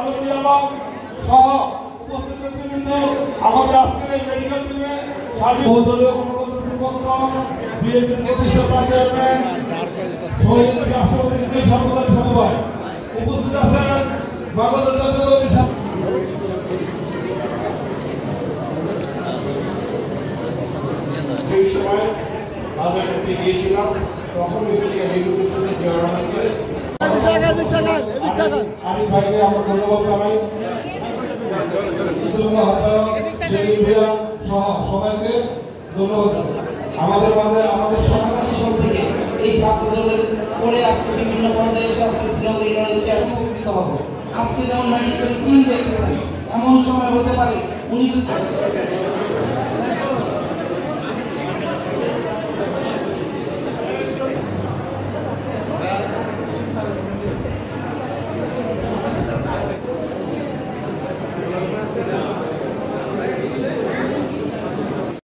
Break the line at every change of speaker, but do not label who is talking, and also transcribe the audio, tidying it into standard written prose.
আলমগীর আলম সহ উপস্থিত নেতৃবৃন্দ, আমাদের আজকের এই মেডিকেল টিমে বহুদলীয় গণতন্ত্র পক্ষ বিএনপির প্রতিষ্ঠাতা চেয়ারম্যান শহীদ রাষ্ট্রপতি সর্বদলীয় সমবায় উপস্থিত আছেন বাংলাদেশ জাতীয়তাবাদী
সেই সময় বাজার করতে গিয়েছিলাম, তখন
আরিফ ভাইকে আমরা ধন্যবাদ জানাই, সহ সবাইকে ধন্যবাদ জানাই। আমাদের মাঝে আমাদের
সমাজী সব থেকে এই ছাত্রদলের পরে আজকে বিভিন্ন পর্যায়ে এসে আজকে শ্রীনগরী লড়েছে এবং উপকৃত হবে। আজকে যেমন মেডিকেল টিম দেখতে পারি, এমন সময় হতে পারে উনি